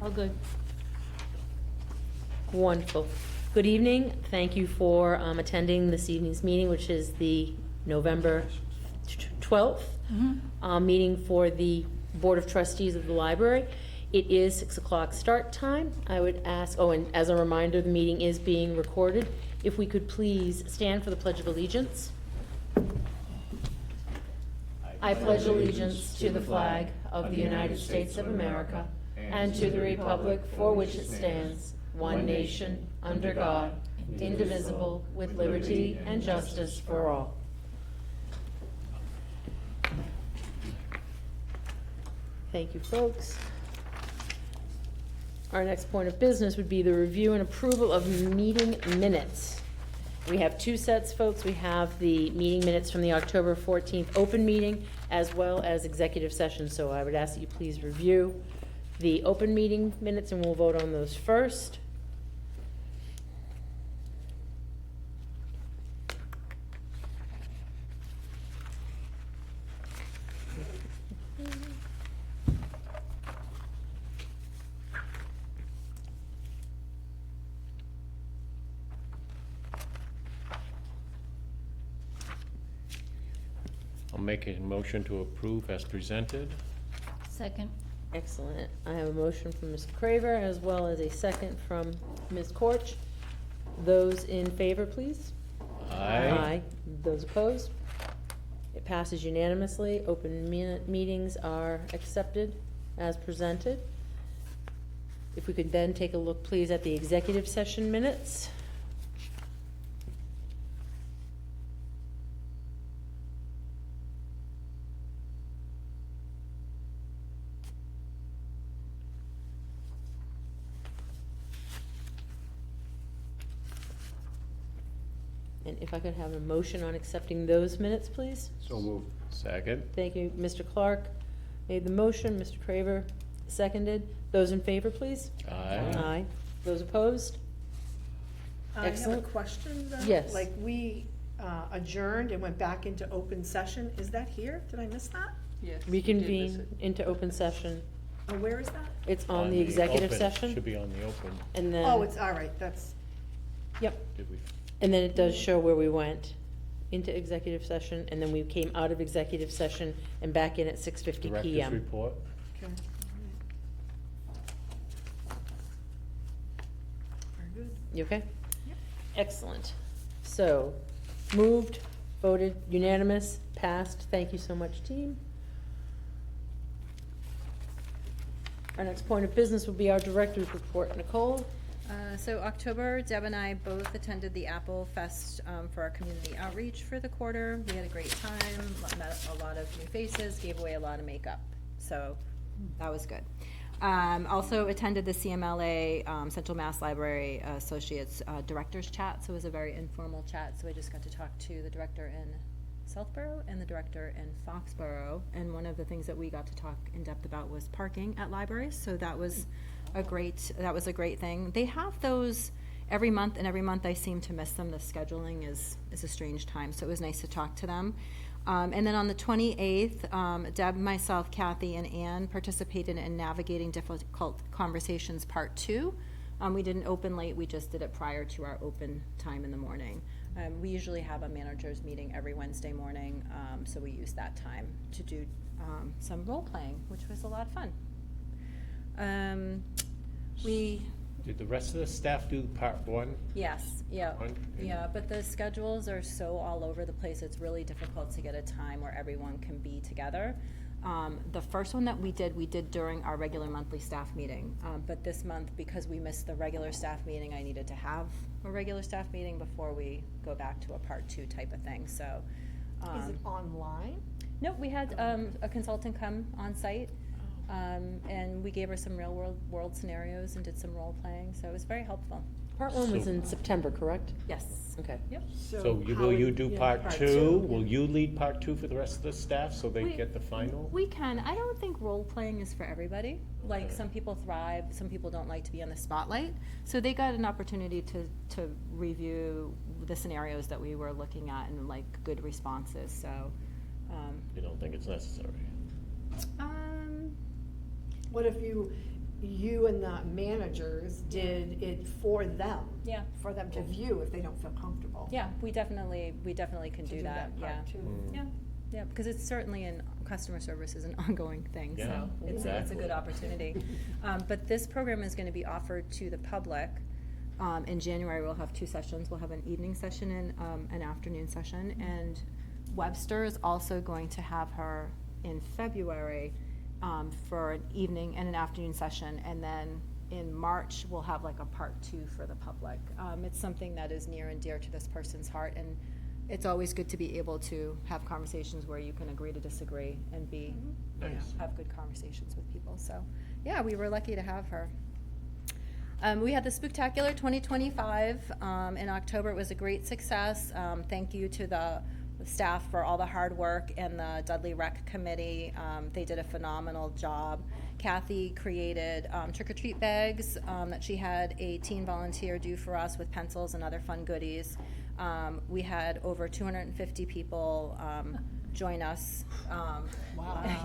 All good. Wonderful. Good evening. Thank you for attending this evening's meeting, which is the November 12th meeting for the Board of Trustees of the library. It is 6 o'clock start time. I would ask, oh, and as a reminder, the meeting is being recorded. If we could please stand for the Pledge of Allegiance. I pledge allegiance to the flag of the United States of America and to the republic for which it stands, one nation, under God, indivisible, with liberty and justice for all. Thank you, folks. Our next point of business would be the review and approval of meeting minutes. We have two sets, folks. We have the meeting minutes from the October 14th open meeting as well as executive session. So I would ask that you please review the open meeting minutes and we'll vote on those first. I'll make a motion to approve as presented. Second. Excellent. I have a motion from Mr. Craver as well as a second from Ms. Korch. Those in favor, please. Aye. Those opposed? It passes unanimously. Open meetings are accepted as presented. If we could then take a look, please, at the executive session minutes. And if I could have a motion on accepting those minutes, please. So moved. Second. Thank you. Mr. Clark made the motion. Mr. Craver seconded. Those in favor, please. Aye. Aye. Those opposed? I have a Excellent. question though. Yes. Like we adjourned and went back into open session. Is that here? Did I miss that? Yes. Reconvene into open session. Oh, where is that? It's on the executive open. session. Should be on the open. And then. Oh, it's, all right, that's, Yep. Did we? And then it does show where we went into executive session, and then we came out of executive session and back in at 6:50 Director's PM. report. okay. Very good. You okay? Yep. Excellent. So, moved, voted, unanimous, passed. Thank you so much, team. Our next point of business will be our director's report. Nicole? So October, Deb and I both attended the Apple Fest for our community outreach for the quarter. We had a great time, met a lot of new faces, gave away a lot of makeup. So that was good. Also attended the CMLA Central Mass Library Associates Directors Chat. So it was a very informal chat. So I just got to talk to the director in Southborough and the director in Foxborough. And one of the things that we got to talk in depth about was parking at libraries. So that was a great thing. They have those every month, and every month I seem to miss them. The scheduling is a strange time, so it was nice to talk to them. And then on the 28th, Deb, myself, Kathy, and Ann participated in Navigating Difficult Conversations Part 2. We didn't open late, we just did it prior to our open time in the morning. We usually have a managers meeting every Wednesday morning, so we used that time to do some role playing, which was a lot of fun. Did the rest of the staff do part one? Yes, yeah, One? yeah, but the schedules are so all over the place, it's really difficult to get a time where everyone can be together. The first one that we did during our regular monthly staff meeting, but this month, because we missed the regular staff meeting, I needed to have a regular staff meeting before we go back to a part 2 type of thing, so. Is it online? Nope, we had a consultant come on site. And we gave her some real world scenarios and did some role playing, so it was very helpful. Part 1 was in September, correct? Yes. Okay. Yep. So how will you would- do yeah, part part 2? Will you lead part 2 for the rest of the staff so they We- get the final? We can. I don't think role playing is for everybody. Like, some people thrive, some people don't like to be on the spotlight. So they got an opportunity to review the scenarios that we were looking at and like good responses, so. You don't think it's necessary? What if you you and the managers did it for them. Yeah. For them to view if they don't feel comfortable. Yeah, we definitely can To do that, yeah. part too. Yeah, yeah, because it's certainly customer service is an ongoing thing, Yeah, so it's a exactly. good opportunity. But this program is gonna be offered to the public. In January, we'll have 2 sessions. We'll have an evening session and an afternoon session. And Webster is also going to have her in February for an evening and an afternoon session. And then in March, we'll have like a part 2 for the public. It's something that is near and dear to this person's heart, and it's always good to be able to have conversations where you can agree to disagree and be, Nice. have good conversations with people. So, yeah, we were lucky to have her. We had the Spooktacular 2025 in October. It was a great success. Thank you to the staff for all the hard work and the Dudley Rec Committee. They did a phenomenal job. Kathy created trick-or-treat bags that she had a teen volunteer do for us with pencils and other fun goodies. We had over 250 people join us. Wow.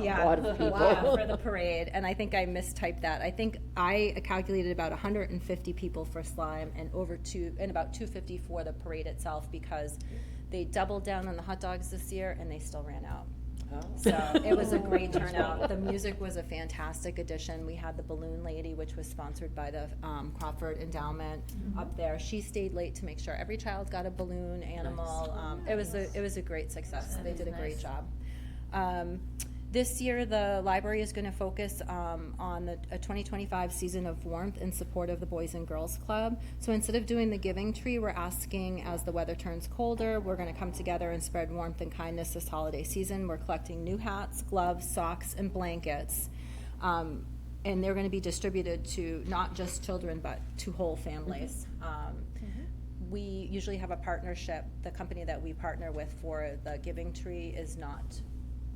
Yeah, A lot of people. for the parade, and I think I mistyped that. I think I calculated about 150 people for slime and about 250 for the parade itself, because they doubled down on the hot dogs this year and they still ran out. So it was a great turnout. The music was a fantastic addition. We had the Balloon Lady, which was sponsored by the Crawford Endowment up there. She stayed late to make sure every child got a balloon animal. It was a great success. They did a great job. This year, the library is going to focus on a 2025 season of warmth in support of the Boys and Girls Club. So instead of doing the giving tree, we're asking, as the weather turns colder, we're going to come together and spread warmth and kindness this holiday season. We're collecting new hats, gloves, socks, and blankets. And they're going to be distributed to not just children, but to whole families. We usually have a partnership. The company that we partner with for the giving tree is not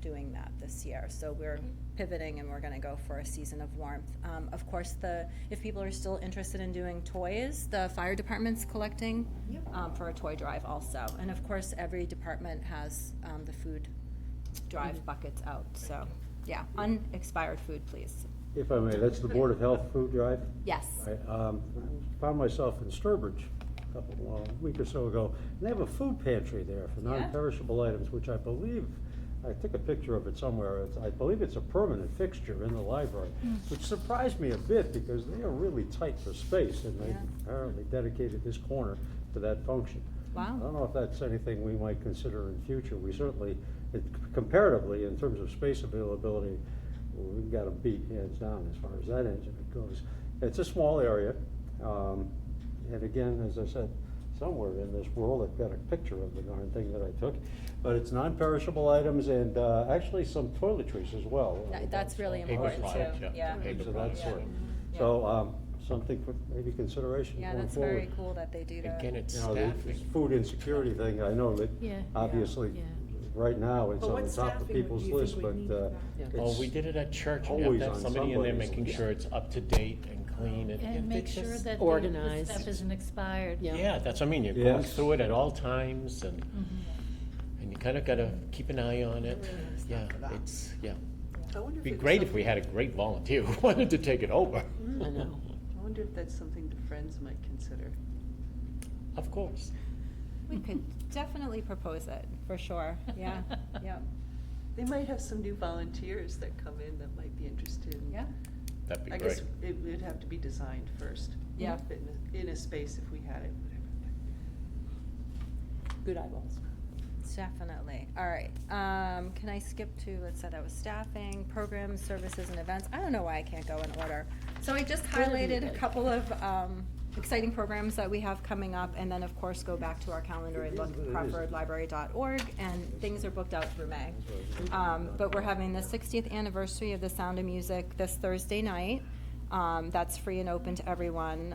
doing that this year, so we're pivoting and we're going to go for a season of warmth. Of course, if people are still interested in doing toys, the fire department's collecting for a toy drive also, and of course every department has the food drive buckets out, so yeah, unexpired food, please. If I may, that's the Board of Health food drive. Yes. I found myself in Sturbridge a week or so ago, and they have a food pantry there for Yeah. non-perishable items, which I believe, I took a picture of it somewhere, I believe it's a permanent fixture in the library, which surprised me a bit because they are really tight for space, and they Yeah. apparently dedicated this corner to that function. Wow. I don't know if that's anything we might consider in future. We certainly, comparatively, in terms of space availability, we've got to beat hands down as far as that engine goes. It's a small area, and again, as I said, somewhere in this world, I've got a picture of the darn thing that I took, but it's non-perishable items and actually some toiletries as well. That's really Paper important products, too. yeah. Yeah. Paper Things of that products, sort. yeah. So, something for maybe consideration Yeah, going that's forward. very cool that they do that. Again, it's You know, the staffing. food insecurity thing, I know that Yeah. obviously, Yeah. right now, it's But on what the top of staffing people's do you list, think but we need for that? Oh, it's we did it at church. You have always to have on somebody in there somebody's making list. sure it's up to date and clean. And make it's sure just- that Organized. the stuff isn't expired. Yeah. Yeah, that's what I mean. You're going Yes. through it at all times, and Mm-hmm. you kind of got to keep an eye on it. Yeah, it's, yeah. I wonder It'd if be it's great if we something- had a great volunteer who wanted to take it over. I know. I wonder if that's something the Friends might consider. Of course. We could definitely propose it, for sure, yeah, yeah, They might have some new volunteers that come in that might be interested in. yeah. That'd be I great. guess it would have to be designed first. Yeah. But in a space if we had it, whatever. Good eyeballs. Definitely. All right. Can I skip to, let's say that was staffing, programs, services, and events? I don't know why I can't go in order. So I just Whatever you highlighted a like. couple of exciting programs that we have coming up, and then, of course, go back to our calendar and look at crawfordlibrary.org, and things are booked out through May. But we're having the 60th anniversary of The Sound of Music this Thursday night. That's free and open to everyone.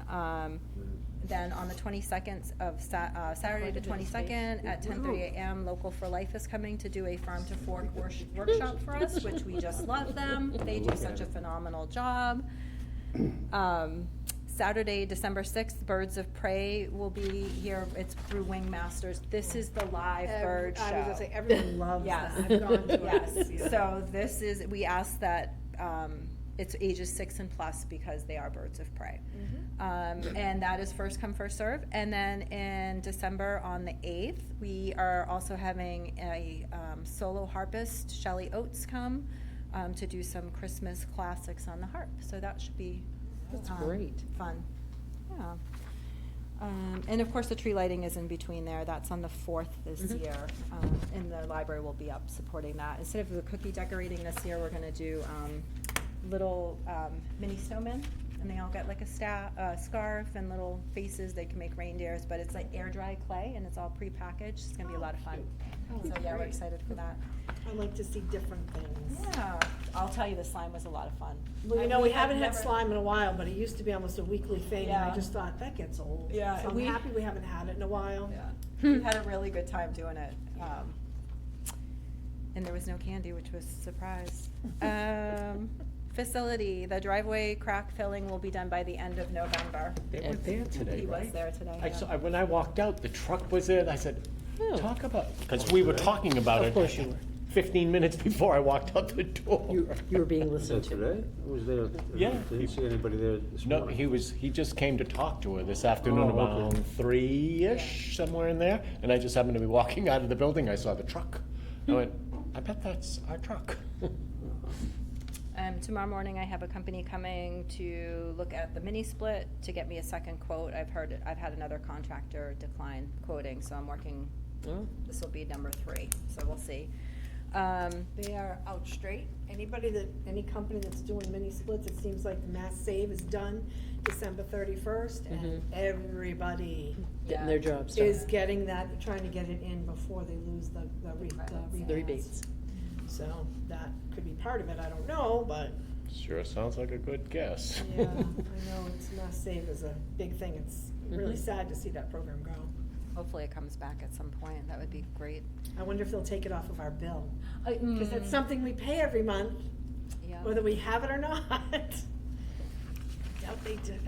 Then on the 22nd of Saturday the 22nd at 10:30 a.m., Local for Life is coming to do a Farm to Fork workshop for us, which we just love them. They do such a phenomenal job. Saturday, December 6th, Birds of Prey will be here. It's through Wing Masters. This is the live bird show. I was gonna say, everyone loves Yes. that. I've gone to it. Yes, Yeah. so we ask that it's ages 6 and plus because they are birds of prey. And that is first come, first serve. And then in December on the 8th, we are also having a solo harpist, Shelley Oates, come to do some Christmas classics on the harp. So that should be That's great. fun. Yeah. And of course, the tree lighting is in between there. That's on the 4th this year. And the library will be up supporting that. Instead of the cookie decorating this year, we're gonna do little mini snowmen. And they all get like a scarf and little faces. They can make reindeers, but it's like air dry clay and it's all prepackaged. It's gonna be a lot of fun. So yeah, we're Great. excited for that. I like to see different things. Yeah, I'll tell you, the slime was a lot of fun. Well, you know, we haven't had never- slime in a while, but it used to be almost a weekly thing, and I Yeah. just thought, that gets old. Yeah, So I'm we- happy we haven't had it in a while. Yeah, we had a really good time doing it. And there was no candy, which was a surprise. Facility, the driveway crack filling will be done by the end of November. They were there today, He was right? there today, I yeah. saw, when I walked out, the truck was there, and I said, Oh. talk about, because we were talking about it. Of course you were. 15 minutes before I walked out the door. You were being Was that listened to. today? Was there? Yeah. Didn't see anybody there this No, morning? he just came to talk to her this afternoon Oh, okay. around 3-ish, somewhere in there. And I just happened to be walking out of the building, I saw the truck. I went, I bet that's our truck. Tomorrow morning, I have a company coming to look at the mini split to get me a second quote. I've had another contractor decline quoting, so I'm working, Oh. this will be number 3, so we'll see. They are out straight. Any company that's doing mini splits, it seems like Mass Save is done December 31st, and everybody Getting their jobs is done. getting that, trying to get it in before they lose the The rebates. So that could be part of it, I don't know, but, Sure sounds like a good guess. yeah, I know, it's Mass Save is a big thing. It's really Mhm. sad to see that program go. Hopefully it comes back at some point, that would be great. I wonder if they'll take it off of our bill, because Because that's something we pay every month, Yeah. whether we have it or not.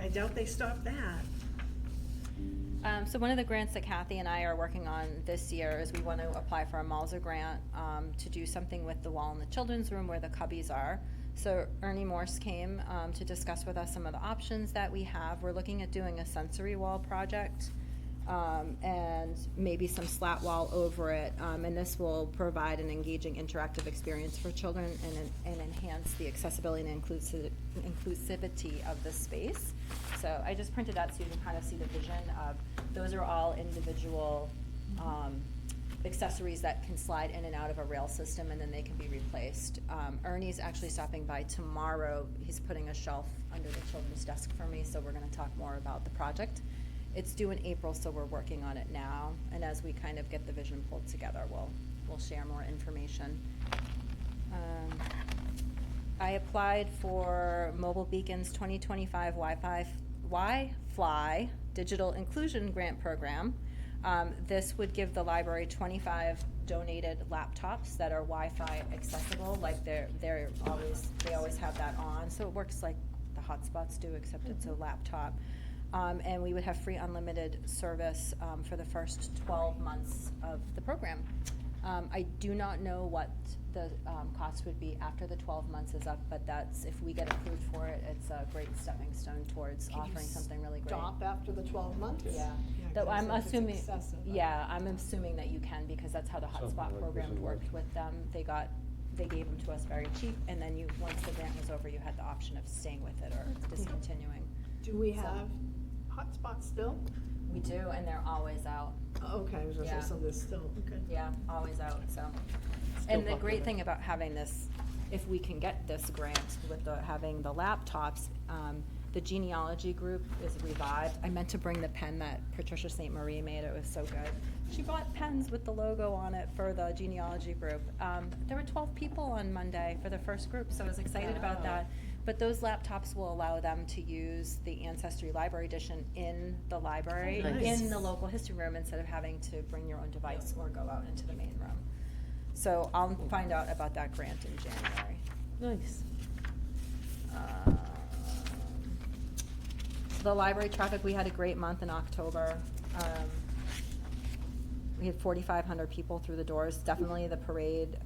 I doubt they stop that. So one of the grants that Kathy and I are working on this year is we want to apply for a Malza grant to do something with the wall in the children's room where the cubbies are. So Ernie Morse came to discuss with us some of the options that we have. We're looking at doing a sensory wall project and maybe some slat wall over it. And this will provide an engaging interactive experience for children and enhance the accessibility and inclusivity of the space. So I just printed out so you can kind of see the vision of, those are all individual accessories that can slide in and out of a rail system and then they can be replaced. Ernie's actually stopping by tomorrow. He's putting a shelf under the children's desk for me, so we're gonna talk more about the project. It's due in April, so we're working on it now, and as we kind of get the vision pulled together, we'll share more information. I applied for Mobile Beacon's 2025 Wi-Fi Digital Inclusion Grant Program. This would give the library 25 donated laptops that are Wi-Fi accessible, like they always have that on, so it works like the hotspots do, except it's a laptop. And we would have free unlimited service for the first 12 months of the program. I do not know what the cost would be after the 12 months is up, but that's, if we get approved for it, it's a great stepping stone towards Can you offering something really great. Stop after the 12 months? Yeah, 'cause I'm if it's assuming, excessive, I- yeah, I'm assuming that you can, because that's how the Something hotspot like program this worked works. with them. They gave them to us very cheap, and then once the grant was over, you had the option of staying with it or discontinuing. Do we So- have hotspots still? We do, and they're always out. Oh, okay, I was gonna Yeah. say, so there's still, okay. Yeah, always out, so. Still And the popular. great thing about having this, if we can get this grant with having the laptops, the genealogy group is revived. I meant to bring the pen that Patricia St. Marie made, it was so good. She bought pens with the logo on it for the genealogy group. There were 12 people on Monday for the first group, so I was excited about that. But those laptops will allow them to use the Ancestry Library Edition in the library, Oh, nice. in the local history room, instead of having to bring your own device or go out into the main room. So I'll find out about that grant in January. Nice. The library traffic, we had a great month in October. We had 4,500 people through the doors. Definitely the parade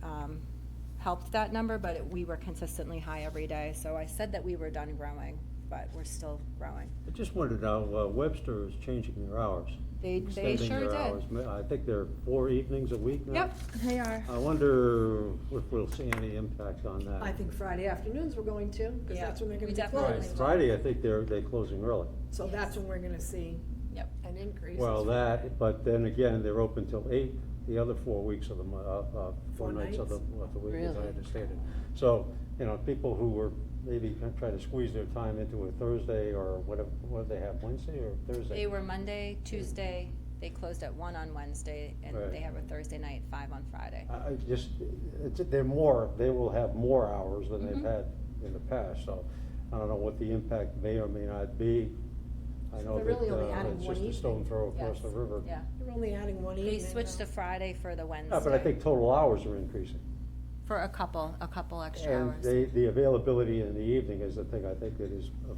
helped that number, but we were consistently high every day. So I said that we were done growing, but we're still growing. I just wanted to know, Webster is changing their hours. They extending sure their did. hours. I think they're 4 evenings a week now. Yep, they are. I wonder if we'll see any impact on that. I think Friday afternoons we're going to, because Yeah, that's when they're we gonna be definitely closed. will. Friday, I think they're closing early. So that's when we're gonna see Yep. an increase. Well, that, but then again, they're open till 8, the other 4 weeks of the month, 4 4 nights of the week, as I Really? understand it. So, people who were maybe trying to squeeze their time into a Thursday or whatever, what did they have, Wednesday or Thursday? They were Monday, Tuesday, they closed at 1 on Wednesday, and Right. they have a Thursday night, 5 on Friday. I just, they will have more hours than they've had in the past, so I don't know what the impact may or may not be. I know They're really only that adding it's one just a stone evening. throw across Yes. the river. Yeah. You're only adding one evening. They switched to now. Friday for the Wednesday. Yeah, but I think total hours are increasing. For a couple extra And hours. the availability in the evening is the thing I think that is of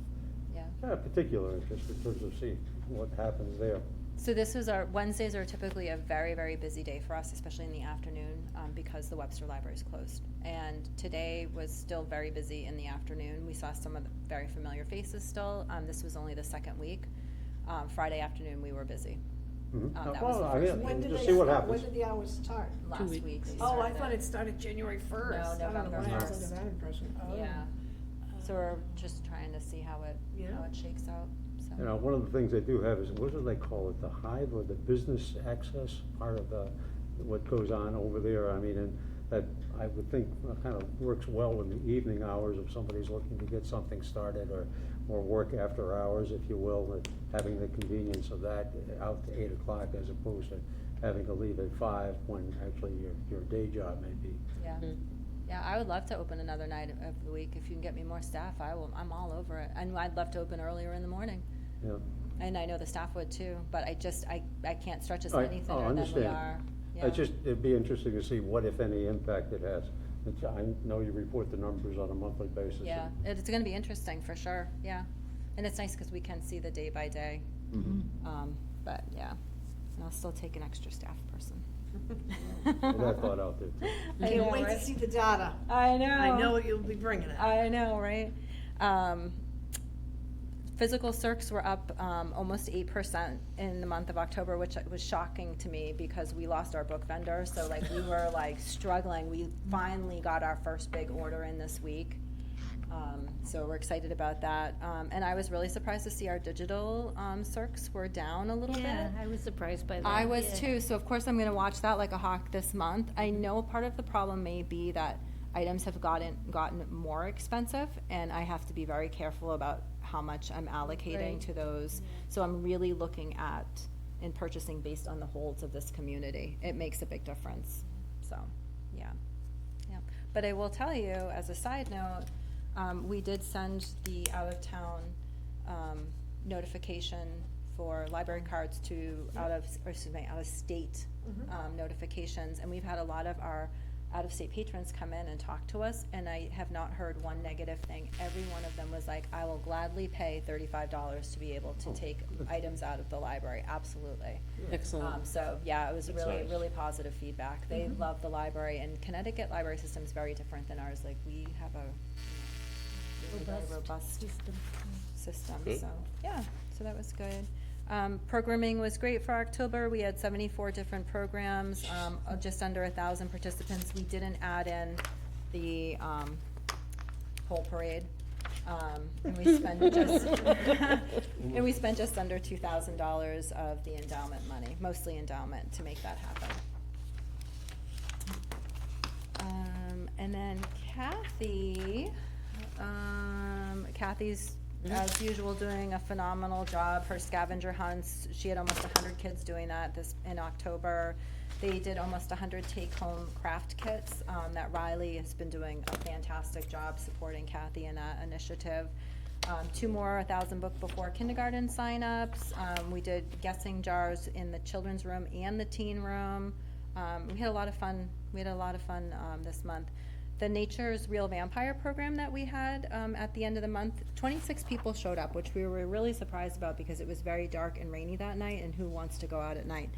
Yeah. kind of particular interest in terms of seeing what happens there. So this was Wednesdays are typically a very, very busy day for us, especially in the afternoon, because the Webster Library is closed. And today was still very busy in the afternoon. We saw some of the very familiar faces still. This was only the second week. Friday afternoon, we were busy. Mhm. That was Well, the I first mean, week. When did just they see what start? When happens. did the hours start? Last weeks. week. they Oh, I started thought it started January first. No, I don't know November why I was 1st. under that impression. Oh. Yeah. So we're just trying to see how it Yeah. shakes out, so. One of the things they do have is, what do they call it, the hive or the business access part of what goes on over there? I mean, and that I would think kind of works well in the evening hours if somebody's looking to get something started or work after hours, if you will, and having the convenience of that out to 8 o'clock as opposed to having to leave at 5 when actually your day job may be. Yeah. Yeah, I would love to open another night of the week. If you can get me more staff, I'm all over it. And I'd love to open earlier in the morning. Yeah. And I know the staff would too, but I can't stretch us I- any oh, thinner than we understand. are. Yeah. It'd be interesting to see what, if any, impact it has. I know you report the numbers on a monthly basis. Yeah, it's gonna be interesting for sure, yeah. And it's nice because we can see the day by day. But yeah, and I'll still take an extra staff person. Well, that thought out there too. I Can't know, wait to right? see the data. I know. I know you'll be bringing it. I know, right? Physical circs were up almost 8% in the month of October, which was shocking to me because we lost our book vendor. So like we were like struggling. We finally got our first big order in this week. So we're excited about that. And I was really surprised to see our digital circs were down a little Yeah, bit. I was surprised by that. I was yeah. too, so of course I'm gonna watch that like a hawk this month. I know part of the problem may be that items have gotten more expensive, and I have to be very careful about how much I'm allocating Right. to those. So I'm really looking at and purchasing based on the holds of this community. It makes a big difference, so, yeah. But I will tell you, as a side note, we did send the out-of-town notification for library cards to out-of-state notifications, and we've had a lot of our out-of-state patrons come in and talk to us, and I have not heard one negative thing. Every one of them was like, I will gladly pay $35 to be able to take items out of the library, absolutely. Excellent. So, yeah, it was That's really, nice. really positive feedback. They love the library, and Connecticut library system is very different than ours. Like, we have a really, really robust system, Good. so, yeah, so that was good. Programming was great for October. We had 74 different programs, just under 1,000 participants. We didn't add in the whole parade. And we spent just, and we spent just under $2,000 of the endowment money, mostly endowment, to make that happen. And then Kathy's, as usual, doing a phenomenal job. Her scavenger hunts, she had almost 100 kids doing that in October. They did almost 100 take-home craft kits, that Riley has been doing a fantastic job supporting Kathy in that initiative. 2 more 1,000 book before kindergarten signups. We did guessing jars in the children's room and the teen room. We had a lot of fun. This month. The Nature's Real Vampire program that we had at the end of the month, 26 people showed up, which we were really surprised about because it was very dark and rainy that night, and who wants to go out at night?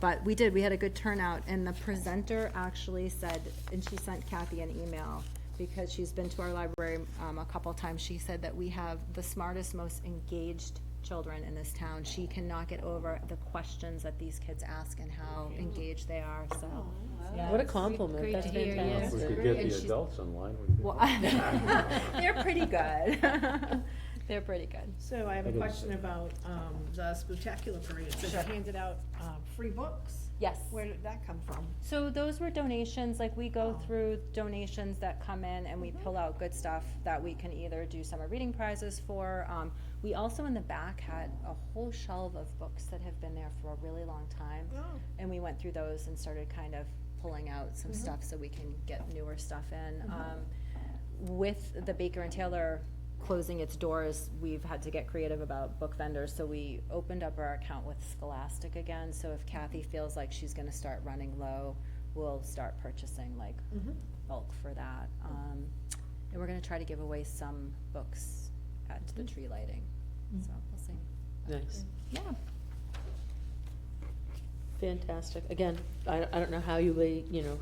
But we had a good turnout, and the presenter actually said, and she sent Kathy an email, because she's been to our library a couple of times. She said that we have the smartest, most engaged children in this town. She cannot get over the questions that these kids ask and how engaged they are, so. yeah. What a compliment, Great that's to hear, yeah. If we fantastic. could get And the she's- adults online, we'd be. Well, they're pretty good. They're pretty good. So I have a It is. question about, the spectacular parade. It says you handed out, free books. Yes. Where did that come from? So those were donations, like we go through donations that come in and we pull out good stuff that we can either do summer reading prizes for. We also in the back had a whole shelf of books that have been there for a really long time. Oh. And we went through those and started kind of pulling out some stuff so we can get newer stuff in. With the Baker and Taylor closing its doors, we've had to get creative about book vendors, so we opened up our account with Scholastic again, so if Kathy feels like she's gonna start running low, we'll start purchasing like bulk for that. And we're gonna try to give away some books at the tree lighting, so we'll see. Nice, Yeah. fantastic. Again, I don't know how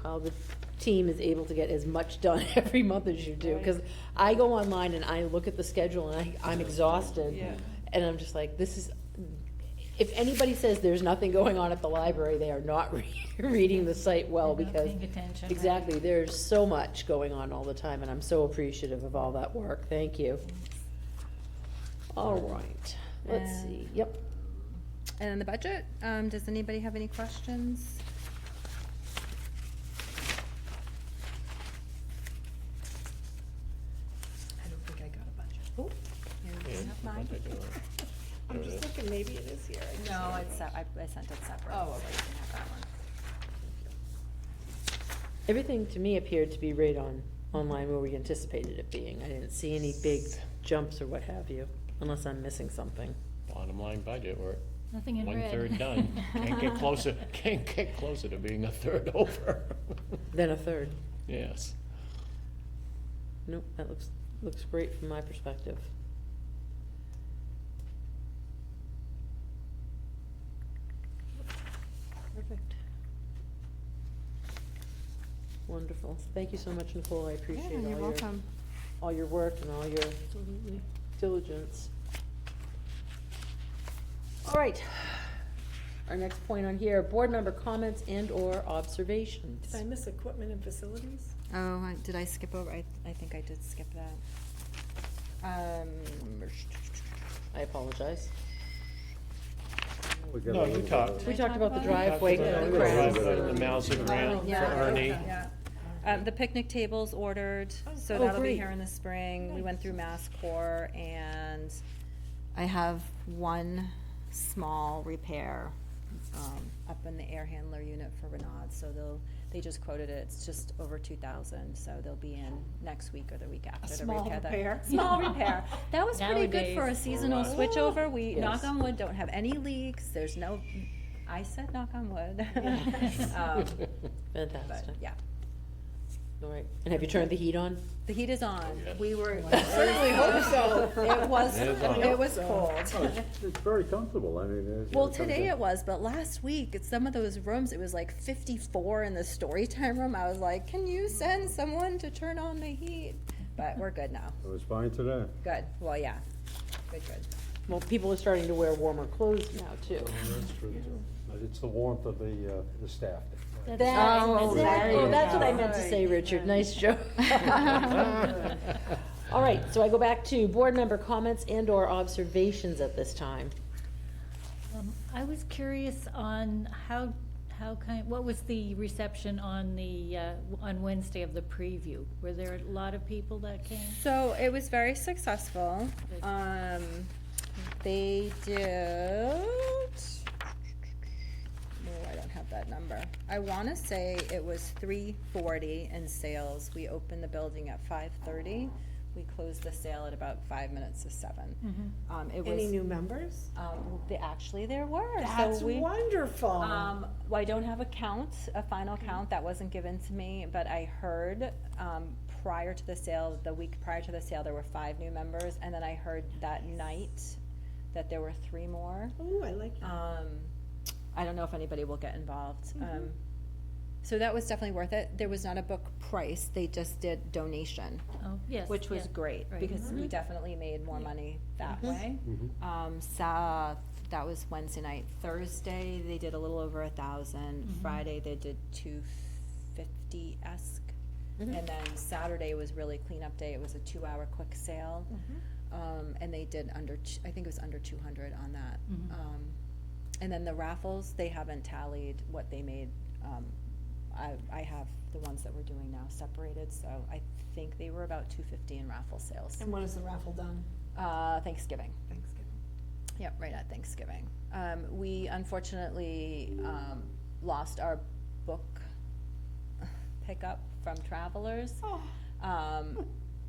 how the team is able to get as much done every month as you do, because I go online and I look at the schedule and I'm exhausted. Yeah. And I'm just like, if anybody says there's nothing going on at the library, they are not reading the site well, They're not because paying attention, right. exactly, there's so much going on all the time, and I'm so appreciative of all that work. Thank you. All right, let's And- see, yep. And then the budget, does anybody have any questions? I don't think I got a budget. Oh, you have mine? I'm just looking, maybe it is here. I just No, don't it's, know. I sent it separate. Oh, so okay. you can have that one. Everything to me appeared to be right online where we anticipated it being. I didn't see any big jumps or what have you, unless I'm missing something. Bottom line budget, we're Nothing in red. 1/3 done. Can't get closer to being a third over. Then a third. Yes. Nope, that looks great from my perspective. Perfect. Wonderful. Thank you so much, Nicole. I appreciate Yeah, you're welcome. all your work and all your diligence. All right. Our next point on here, board member comments and/or observations. Did I miss equipment and facilities? Oh, did I skip over? I think I did skip that. I apologize. We got a No, you little bit talked. of- We talked about the Talk about it? driveway, Talked about the the grass. driveway, the Mauser grant for Yeah. Ernie. Yeah. The picnic table's ordered, so Oh, that'll be great. here in the spring. We went through Mass Core, and I have one small repair, up in the air handler unit for Renaud, so they just quoted it, it's just over 2,000, so they'll be in next week or the week after to small repair that. repair? Small repair. That was pretty good for a Nowadays. seasonal switchover. We, knock Yes. on wood, don't have any leaks, there's no, I said knock on wood. But, Fantastic. yeah. All right. And have you turned the heat on? The heat is on. Yes. We were. Certainly hope so. It was, It is on. it was cold. Oh, it's very comfortable, I mean. Well, today it was, but last week, at some of those rooms, it was like 54 in the story time room. I was like, can you send someone to turn on the heat? But we're good now. It was fine today. Good. Well, yeah. Good. Well, people are starting to wear warmer clothes now, too. That's true, too. But it's the warmth of the staff. That's That's right. exactly, There you that's what I go. meant to say, Richard. Nice joke. All right, so I go back to board member comments and/or observations at this time. I was curious on what was the reception on on Wednesday of the preview? Were there a lot of people that came? So it was very successful. They did. Oh, I don't have that number. I want to say it was 340 in sales. We opened the building at 5:30. We closed the sale at about 5 minutes to 7. It was. Any new members? Actually, there were. That's So we, wonderful. well, I don't have a final count, that wasn't given to me, but I heard, prior to the sale, the week prior to the sale, there were 5 new members, and then I heard that night that there were 3 more. Ooh, I like that. I don't know if anybody will get involved. So that was definitely worth it. There was not a book price, they just did donation, Oh, yes. which was yeah. great, Right. because we definitely made more money that way. That was Wednesday night. Thursday, they did a little over 1,000. Friday, they did 250-esque. And then Saturday was really cleanup day. It was a 2-hour quick sale. And they did I think it was under 200 on that. And then the raffles, they haven't tallied what they made. I have the ones that we're doing now separated, so I think they were about 250 in raffle sales. And when is the raffle done? Thanksgiving. Thanksgiving. Yep, right at Thanksgiving. We unfortunately lost our book pickup from Travelers.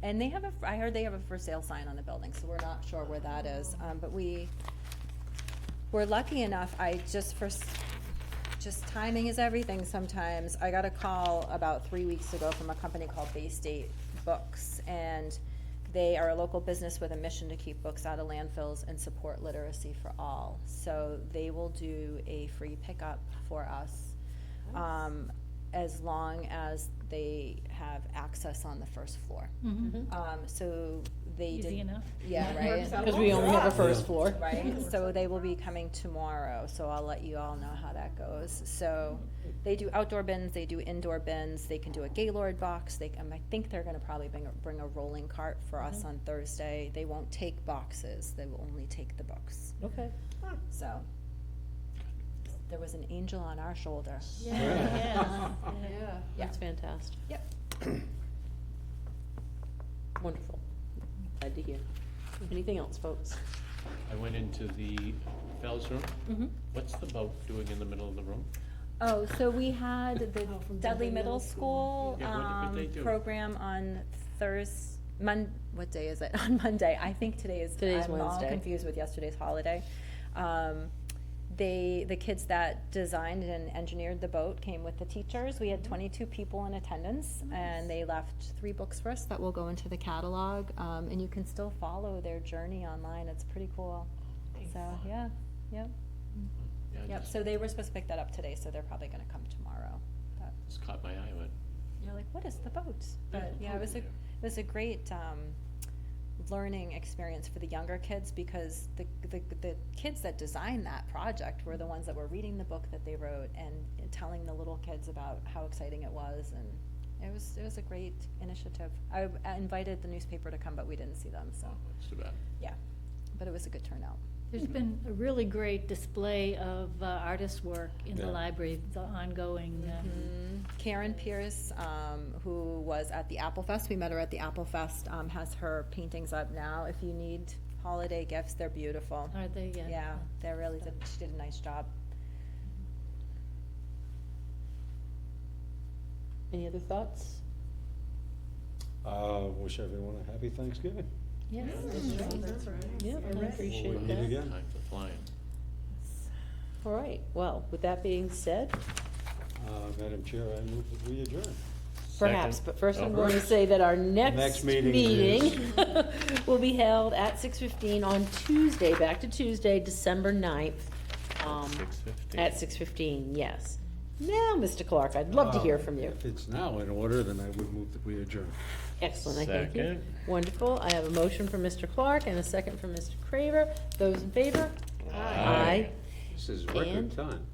And they have I heard they have a for sale sign on the building, so we're not sure where that is. But we're lucky enough, just timing is everything sometimes. I got a call about 3 weeks ago from a company called Bay State Books, and they are a local business with a mission to keep books out of landfills and support literacy for all. So they will do a free pickup for us, as long as they have access on the first floor. So they did. Easy enough. Yeah, right. Because we only have a first floor. Right, so they will be coming tomorrow, so I'll let you all know how that goes. So they do outdoor bins, they do indoor bins, they can do a Gaylord box, I think they're gonna probably bring a rolling cart for us on Thursday. They won't take boxes, they will only take the books, Okay. so. There was an angel on our shoulder. Yeah. That's fantastic. Yep. Wonderful. Glad to hear. Anything else, folks? I went into the Fells room. What's the boat doing in the middle of the room? Oh, so we had the from Dudley Middle School Yeah, what they do? program on what day is it? On Monday. I think today's I'm all Wednesday. confused with yesterday's holiday. The kids that designed and engineered the boat came with the teachers. We had 22 people in attendance, and they left 3 books for us that will go into the catalog. And you can still follow their journey online. It's pretty cool. So, yeah, yep. Yeah, Yep, just- so they were supposed to pick that up today, so they're probably gonna come tomorrow. But Just caught my eye. Went, you're like, what is the boat? But, Yeah, yeah, yeah. it was a great, learning experience for the younger kids, because the kids that designed that project were the ones that were reading the book that they wrote and telling the little kids about how exciting it was, and it was a great initiative. I invited the newspaper to come, but we didn't see them, so, that's too bad. yeah, but it was a good turnout. There's been a really great display of artist work in the Yeah. library, the ongoing, Karen Pierce, who was at the Apple Fest, we met her at the Apple Fest, has her paintings up now. If you need holiday gifts, they're beautiful. are they? Yeah, they really did, she did a nice job. Any other thoughts? Wish everyone a happy Thanksgiving. Yes. Yeah, I appreciate We'll meet that. again. Time's a flying. All right, well, with that being said, Madam Chair, I move that we adjourn. perhaps, Second. but first I'm Oh. going to say that our next Next meeting meeting will be held at 6:15 on Tuesday, back to Tuesday, December 9th. 6:15. At 6:15, yes. Now, Mr. Clark, I'd love to hear from you. If it's now in order, then I would move that we adjourn. Excellent, I thank you. Second. Wonderful. I have a motion from Mr. Clark and a second from Mr. Craver. Those in favor? Aye. This is And- record time.